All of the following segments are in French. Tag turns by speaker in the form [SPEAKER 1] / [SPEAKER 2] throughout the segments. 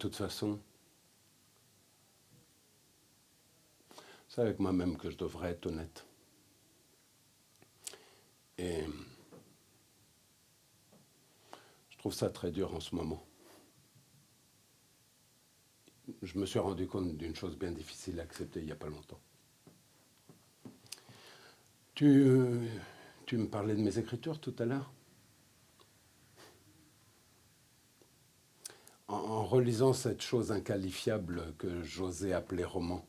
[SPEAKER 1] toute façon, c'est avec moi-même que je devrais être honnête. Et je trouve ça très dur en ce moment. Je me suis rendu compte d'une chose bien difficile à accepter il n'y a pas longtemps. Tu, tu me parlais de mes écritures tout à l'heure. En relisant cette chose inqualifiable que j'osais appeler roman,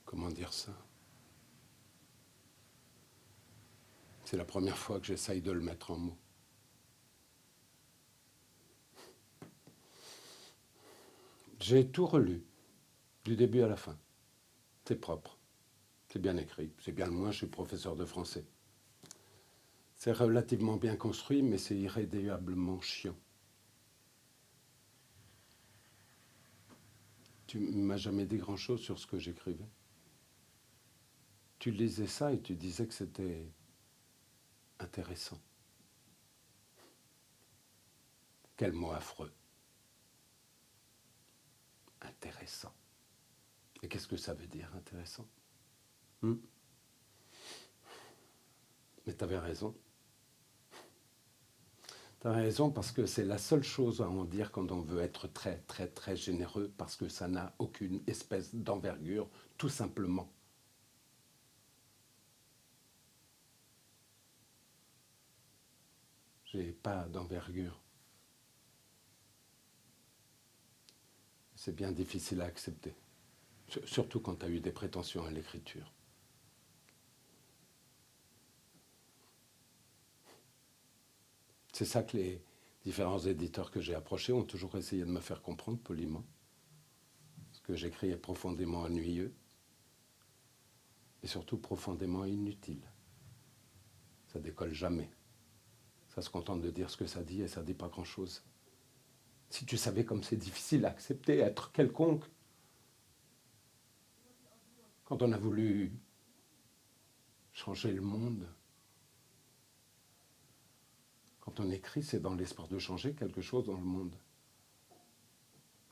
[SPEAKER 1] comment dire ça? C'est la première fois que j'essaye de le mettre en mots. J'ai tout relu, du début à la fin. C'est propre, c'est bien écrit, c'est bien le moins, je suis professeur de français. C'est relativement bien construit, mais c'est irrémédiablement chiant. Tu m'as jamais dit grand-chose sur ce que j'écrivais. Tu lisais ça et tu disais que c'était intéressant. Quel mot affreux. Intéressant. Et qu'est-ce que ça veut dire, intéressant? Mais tu avais raison. Tu as raison parce que c'est la seule chose à en dire quand on veut être très, très, très généreux parce que ça n'a aucune espèce d'envergure, tout simplement. J'ai pas d'envergure. C'est bien difficile à accepter. Surtout quand tu as eu des prétentions à l'écriture. C'est ça que les différents éditeurs que j'ai approchés ont toujours essayé de me faire comprendre poliment. Ce que j'écris est profondément ennuyeux et surtout profondément inutile. Ça décolle jamais. Ça se contente de dire ce que ça dit et ça dit pas grand-chose. Si tu savais comme c'est difficile à accepter, être quelconque, quand on a voulu changer le monde, quand on écrit, c'est dans l'espoir de changer quelque chose dans le monde.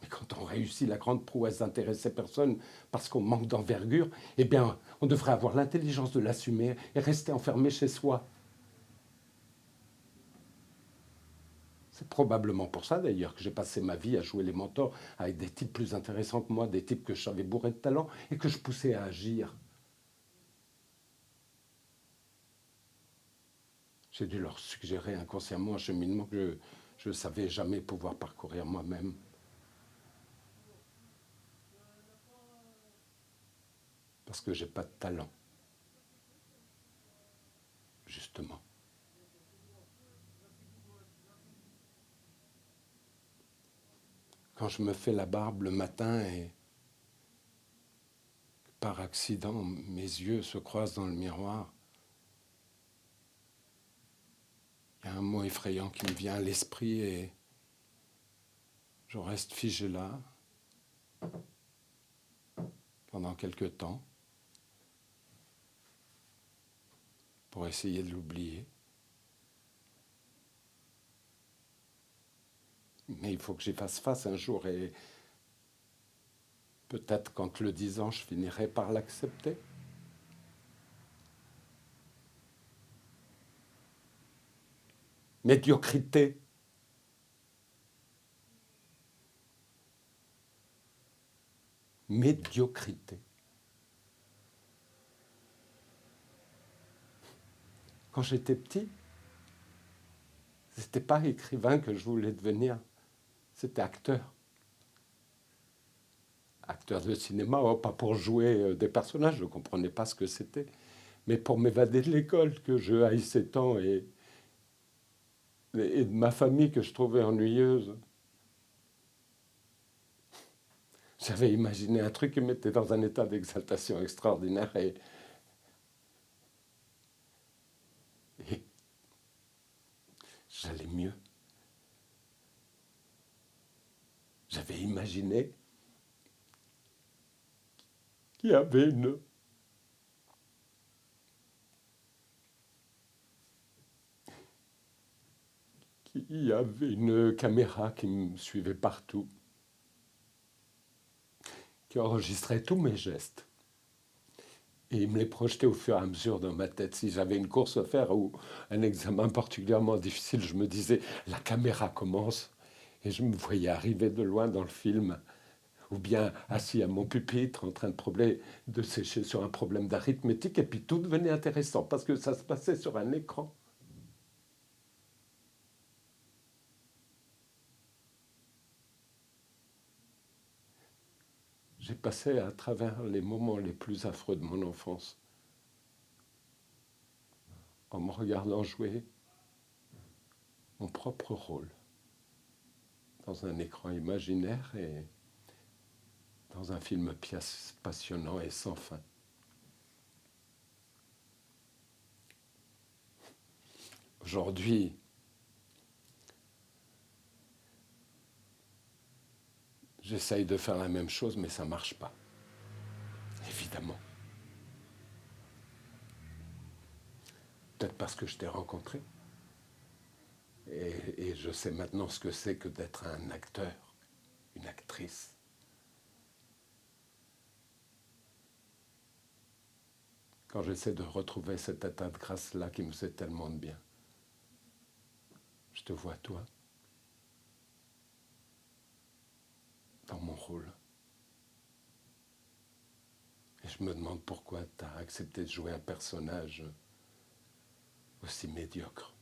[SPEAKER 1] Mais quand on réussit la grande prouesse d'intéresser personne parce qu'on manque d'envergure, eh bien, on devrait avoir l'intelligence de l'assumer et rester enfermé chez soi. C'est probablement pour ça d'ailleurs que j'ai passé ma vie à jouer les mentors avec des types plus intéressants que moi, des types que je savais bourrés de talent et que je poussais à agir. J'ai dû leur suggérer inconsciemment un cheminement que je ne savais jamais pouvoir parcourir moi-même. Parce que j'ai pas de talent, justement. Quand je me fais la barbe le matin et par accident mes yeux se croisent dans le miroir, il y a un mot effrayant qui me vient à l'esprit et je reste figé là pendant quelque temps pour essayer de l'oublier. Mais il faut que j'y fasse face un jour et peut-être qu'en te le disant, je finirai par l'accepter. Médiocrité. Médiocrité. Quand j'étais petit, c'était pas écrivain que je voulais devenir, c'était acteur. Acteur de cinéma, oh, pas pour jouer des personnages, je ne comprenais pas ce que c'était, mais pour m'évader de l'école que je haïssais tant et de ma famille que je trouvais ennuyeuse. J'avais imaginé un truc qui me mettait dans un état d'exaltation extraordinaire et j'allais mieux. J'avais imaginé qu'il y avait il y avait une caméra qui me suivait partout, qui enregistrait tous mes gestes. Et il me les projetait au fur et à mesure dans ma tête. Si j'avais une course à faire ou un examen particulièrement difficile, je me disais, la caméra commence. Et je me voyais arriver de loin dans le film, ou bien assis à mon pupitre en train de sécher sur un problème d'arithmétique, et puis tout devenait intéressant parce que ça se passait sur un écran. J'ai passé à travers les moments les plus affreux de mon enfance en me regardant jouer mon propre rôle dans un écran imaginaire et dans un film passionnant et sans fin. Aujourd'hui, j'essaye de faire la même chose, mais ça ne marche pas, évidemment. Peut-être parce que je t'ai rencontré. Et je sais maintenant ce que c'est que d'être un acteur, une actrice. Quand j'essaie de retrouver cet état de grâce-là qui me fait tellement de bien, je te vois toi, dans mon rôle. Et je me demande pourquoi tu as accepté de jouer un personnage aussi médiocre.